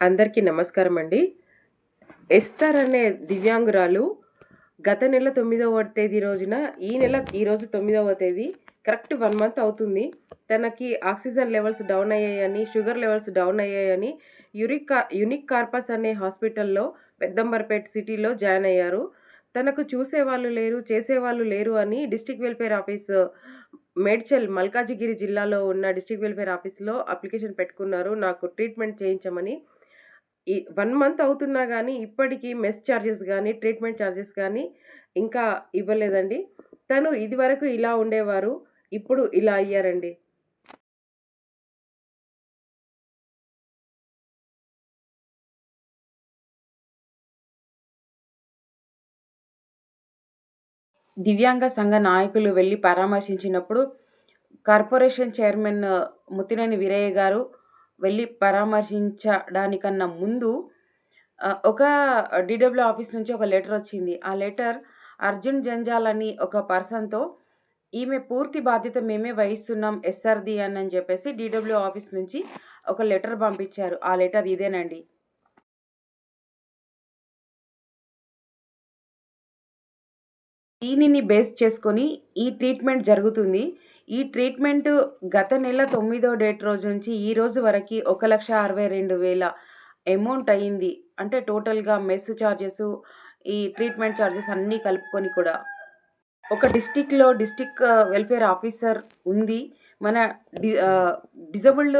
అందరికీ నమస్కారం అండి. ఎస్తర్ అనే దివ్యాంగురాలు గత నెల 9వ తేదీ రోజున ఈరోజు 9వ తేదీ కరెక్ట్ 1 మంత్ అవుతుంది. తనకి ఆక్సిజన్ లెవెల్స్ డౌన్ అయ్యాయని, షుగర్ లెవెల్స్ డౌన్ అయ్యాయని యూనిక్ కార్పస్ అనే హాస్పిటల్‌లో పెద్దంబర్పేట్ సిటీలో జాయిన్ అయ్యారు. తనకు చూసేవాళ్ళు లేరు, చేసేవాళ్ళు లేరు అని district welfare office Medchal Malkajgiri జిల్లాలో ఉన్న డిస్ట్రిక్ట్ వెల్ఫేర్ ఆఫీస్‌లో అప్లికేషన్ పెట్టుకున్నారు. నాకు ట్రీట్మెంట్ చేయించమని. 1 మంత్ అవుతున్నా గానీ, ఇప్పటికి మెస్ చార్జెస్ గానీ, ట్రీట్మెంట్ చార్జెస్ గానీ ఇంకా ఇవ్వలేదండి. తను ఇదివరకు ఇలా ఉండేవారు. ఇప్పుడు ఇలా అయ్యారండి. దివ్యాంగ సంఘ నాయకులు వెళ్లి పరామర్శించినప్పుడు కార్పొరేషన్ చైర్మన్ ముత్తినేని వీరయ్య గారు వెళ్లి పరామర్శించడానికన్నా ముందు ఒక డీడబ్ల్యూ ఆఫీస్ నుంచి ఒక లెటర్ వచ్చింది. ఆ లెటర్ అర్జున్ జంజాల్ అని ఒక పర్సన్‌తో ఈమె పూర్తి బాధ్యత మేమే వహిస్తున్నాం ఎస్ఆర్‌ది అని చెప్పేసి డీడబ్ల్యూ ఆఫీస్ నుంచి ఒక లెటర్ పంపించారు. ఆ లెటర్ ఇదేనండి. దీనిని బేస్ చేసుకొని ఈ ట్రీట్మెంట్ జరుగుతుంది. ఈ ట్రీట్మెంట్ గత నెల 9వ డేట్ రోజు నుంచి ఈ రోజు వరకి 1,62,000 అమౌంట్ అయింది. అంటే టోటల్‌గా మెస్ చార్జెసు, ఈ ట్రీట్మెంట్ చార్జెస్ అన్నీ కలుపుకొని కూడా. ఒక డిస్ట్రిక్ట్‌లో డిస్ట్రిక్ట్ వెల్ఫేర్ ఆఫీసర్ ఉంది. మన డిజబుల్డ్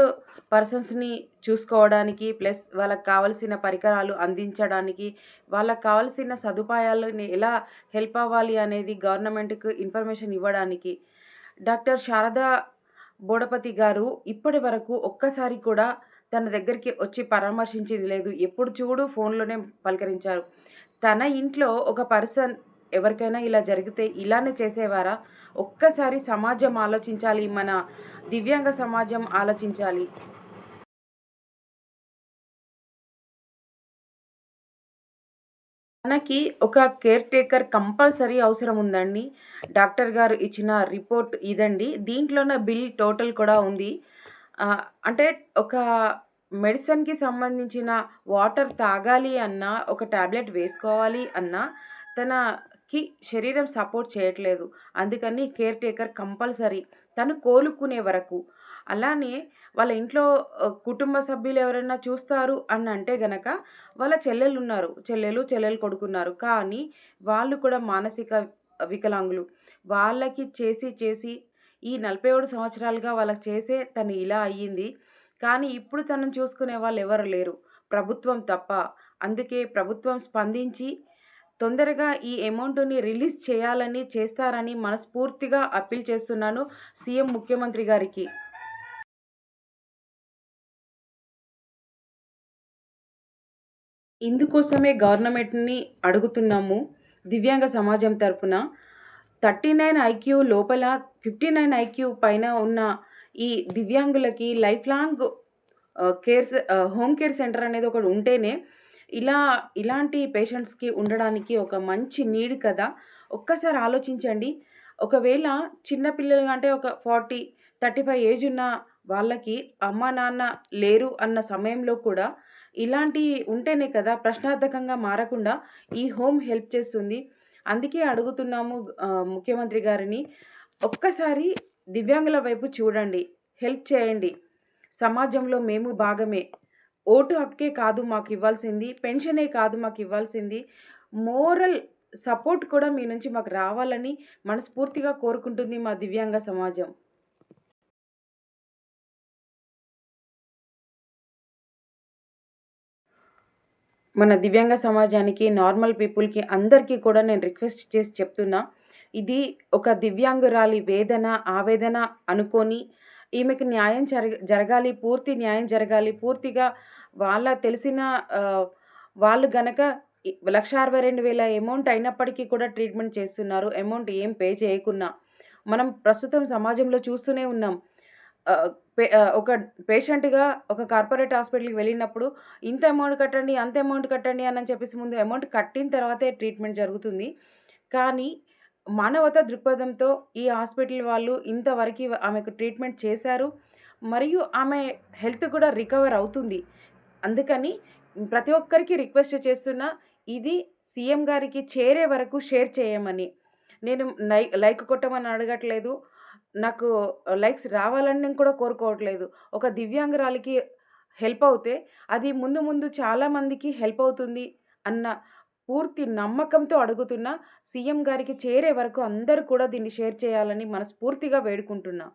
పర్సన్స్‌ని చూసుకోవడానికి, ప్లస్ వాళ్ళకి కావాల్సిన పరికరాలు అందించడానికి, వాళ్ళకి కావాల్సిన సదుపాయాలని ఎలా హెల్ప్ అవ్వాలి అనేది గవర్నమెంట్‌కి ఇన్ఫర్మేషన్ ఇవ్వడానికి. డాక్టర్ శారదా బోడపతి గారు ఇప్పటి వరకు ఒక్కసారి కూడా తన దగ్గరికి వచ్చి పరామర్శించింది లేదు. ఎప్పుడు చూడు ఫోన్‌లోనే పలకరించారు. తన ఇంట్లో ఒక పర్సన్ ఎవరికైనా ఇలా జరిగితే ఇలానే చేసేవారా? ఒక్కసారి సమాజం ఆలోచించాలి. మన దివ్యాంగ సమాజం ఆలోచించాలి. మనకి ఒక కేర్ టేకర్ కంపల్సరీ అవసరం ఉందండి. డాక్టర్ గారు ఇచ్చిన రిపోర్ట్ ఇదండి. దీంట్లోనే బిల్ టోటల్ కూడా ఉంది. అంటే ఒక మెడిసిన్‌కి సంబంధించిన వాటర్ తాగాలి అన్నా, ఒక టాబ్లెట్ వేసుకోవాలి అన్నా, తనకి శరీరం సపోర్ట్ చేయట్లేదు. అందుకని కేర్ టేకర్ కంపల్సరీ. తను కోలుకునే వరకు. అలానే వాళ్ళ ఇంట్లో కుటుంబ సభ్యులు ఎవరైనా చూస్తారు అని అంటే గనక వాళ్ళ చెల్లెలున్నారు. చెల్లెలు కొడుకున్నారు. కానీ వాళ్ళు కూడా మానసిక వికలాంగులు. వాళ్ళకి చేసి ఈ 47 సంవత్సరాలుగా వాళ్ళకి చేసే తను ఇలా అయ్యింది. కానీ ఇప్పుడు తనని చూసుకునే వాళ్ళు ఎవరు లేరు. ప్రభుత్వం తప్ప. అందుకే ప్రభుత్వం స్పందించి తొందరగా ఈ అమౌంట్‌ని రిలీజ్ చేయాలని, చేస్తారని మనస్ఫూర్తిగా అప్పీల్ చేస్తున్నాను సీఎం ముఖ్యమంత్రి గారికి. ఇందుకోసమే గవర్నమెంట్‌ని అడుగుతున్నాము. దివ్యాంగ సమాజం తరపున 39 ఐక్యూ లోపల 59 ఐక్యూ పైన ఉన్న ఈ దివ్యాంగులకి life long home care center అనేది ఒకటి ఉంటేనే ఇలాంటి పేషెంట్స్‌కి ఉండడానికి ఒక మంచి నీడ్ కదా! ఒక్కసారి ఆలోచించండి. ఒకవేళ చిన్న పిల్లలు అంటే ఒక 40, 35 ఏజ్ ఉన్న వాళ్ళకి అమ్మా, నాన్న లేరు అన్న సమయంలో కూడా ఇలాంటియి ఉంటేనే కదా ప్రశ్నార్థకంగా మారకుండా ఈ హోమ్ హెల్ప్ చేస్తుంది. అందుకే అడుగుతున్నాము ముఖ్యమంత్రి గారిని, ఒక్కసారి దివ్యాంగుల వైపు చూడండి. హెల్ప్ చేయండి. సమాజంలో మేము భాగమే. ఓటు హక్కే కాదు మాకివ్వాల్సింది, పెన్షనే కాదు మాకివ్వాల్సింది, మోరల్ సపోర్ట్ కూడా మీ నుంచి మాకు రావాలని మనస్ఫూర్తిగా కోరుకుంటుంది మా దివ్యాంగ సమాజం. మన దివ్యాంగ సమాజానికి, నార్మల్ పీపుల్‌కి అందరికీ కూడా నేను రిక్వెస్ట్ చేసి చెప్తున్నా. ఇది ఒక దివ్యాంగురాలి వేదన, ఆవేదన అనుకోని ఈమెకి న్యాయం జరగాలి. పూర్తి న్యాయం జరగాలి. పూర్తిగా తెలిసిన ఆహ్, వాళ్ళు గనక 1,62,000 అమౌంట్ అయినప్పటికీ కూడా ట్రీట్మెంట్ చేస్తున్నారు. అమౌంట్ ఏం పే చేయకున్నా. మనం ప్రస్తుతం సమాజంలో చూస్తూనే ఉన్నాం. ఆహ్, ఒక పేషెంట్‌గా ఒక కార్పొరేట్ హాస్పిటల్‌కి వెళ్ళినప్పుడు ఇంత అమౌంట్ కట్టండి, అంత అమౌంట్ కట్టండి అని చెప్పేసి ముందు అమౌంట్ కట్టిన తర్వాతే ట్రీట్మెంట్ జరుగుతుంది. కానీ మానవతా దృక్పథంతో ఈ హాస్పిటల్ వాళ్ళు ఇంతవరకి ఆమెకు ట్రీట్మెంట్ చేశారు. మరియు ఆమె హెల్త్ కూడా రికవర్ అవుతుంది. అందుకని ప్రతి ఒక్కరికి రిక్వెస్ట్ చేస్తున్నా, ఇది సీఎం గారికి చేరే వరకు షేర్ చేయమని. నేను లైక్ కొట్టమని అడగట్లేదు. నాకు లైక్స్ రావాలని నేను కూడా కోరుకోవట్లేదు. ఒక దివ్యాంగురాలికి హెల్ప్ అవుతే, అది ముందు ముందు చాలా మందికి హెల్ప్ అవుతుంది అన్న పూర్తి నమ్మకంతో అడుగుతున్నా. సీఎం గారికి చేరే వరకు అందరూ కూడా దీన్ని షేర్ చేయాలని మనస్ఫూర్తిగా వేడుకుంటున్నా.